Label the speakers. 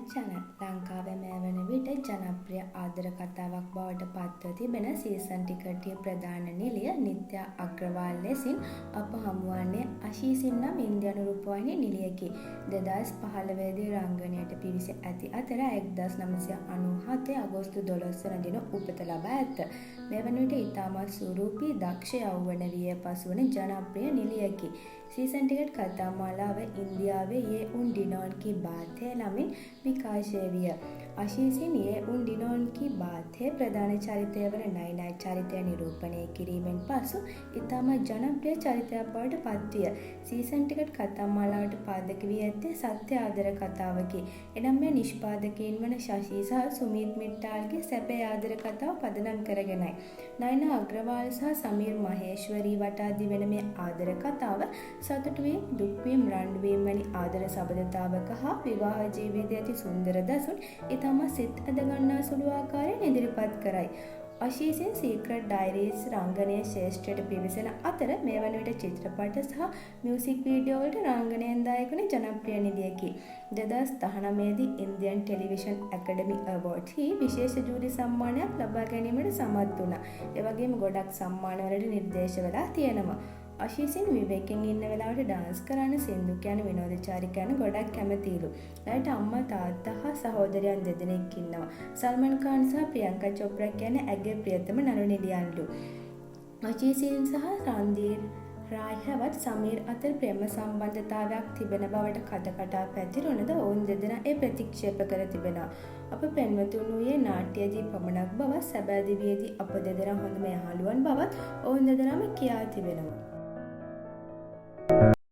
Speaker 1: channel. ලංකාවේ මේ වන විට ජනප්‍රිය ආදර කතාවක් බවට පත්ව තිබෙන සීසන් ටිකටේ ප්‍රධාන නිළිය නිත්‍යා අග්‍රවාල් ලෙසින් අප හමුවන්නේ අශීසින් නම් ඉන්දියානු රූපවාහිනී නිළියකි. 2015 දී රංගනයට පිවිස ඇති අතර 1997 අගෝස්තු 12 වන දින උපත ලබා ඇත. මේ වන විට ඉතාමත් සුරූපී දක්ෂ යෞවන විය පසු වන ජනප්‍රිය නිළියකි. सीजन टिकट कथा मालाव इंडियावे ये उन डिनोन की बात है नमिन विकाशे विय आशीसिन ये उन डिनोन की बात है प्रधान චරිතයවන නයිනයි චරිතය නිරූපණය කිරීමෙන් පසු ඉතාම ජනප්‍රිය චරිතයක් බවට පත්විය. සීසන් ටිකට් කතා මාලාවට පාදක වී ඇත්තේ සත්‍ය ආදර කතාවකි. එනම් මේ නිෂ්පාදකයින් වන ශෂී සහ සුමීත් මිට්ටාල්ගේ සැබෑ ආදර කතාව පදනම් කරගෙනයි. නයනා අග්‍රවාල් සහ සමීර් මහේශ්වරී වටා දිවෙන මේ ආදර කතාව සතුටුවීම්, දුක්වීම්, රණ්ඩුවීම් වැනි ආදර සබඳතාවක හා විවාහ ජීවිතයේ ඇති සුන්දර දසුන් ඉතාමත් සිත් ඇද ගන්නා සුළු ආකාරයෙන් ඉදිරිපත් කරයි. අශීසින් සීක්‍රට් ඩයරීස් රංගනයේ ශ්‍රේෂ්ඨයට පිවිසෙන අතර මේ වන විට චිත්‍රපට සහ මියුසික් වීඩියෝ වලට රංගනයෙන් දායක වන ජනප්‍රිය නිළියකි. 2019 දී ඉන්දියන් ටෙලිවිෂන් ඇකඩමි අවෝඩ්ස් හි විශේෂ ජූරි සම්මානයක් ලබා ගැනීමට සමත් වුණා. ඒ වගේම ගොඩක් සම්මානවලට නිර්දේශ වෙලා තියෙනවා. අශීසින් විවේකයෙන් ඉන්න වෙලාවට ඩාන්ස් කරන්න, සින්දු කියන විනෝදචාරිකයන් ගොඩක් කැමතිලු. එයාට අම්මා තාත්තා හා සහෝදරයන් දෙදෙනෙක් ඉන්නවා. සල්මන් ඛාන් සහ ප්‍රියංකා චොප්රා කියන්නේ ඇගේ ප්‍රියතම නළු නිළියන්ලු. අශීසින් සහ රන්දීර් රායි හැවත් සමීර් අතර ප්‍රේම සම්බන්ධතාවයක් තිබෙන බවට කටකටා පැතිරුණද ඔවුන් දෙදෙනා ඒ ප්‍රතික්ෂේප කර තිබෙනවා. අප පෙන්වතුන් වූයේ නාට්‍යයේදී පමණක් බවත් සැබෑ දිවියේදී අප දෙදෙනා හොඳම යහළුවන් බවත් ඔවුන් දෙදෙනාම කියා තිබෙනවා.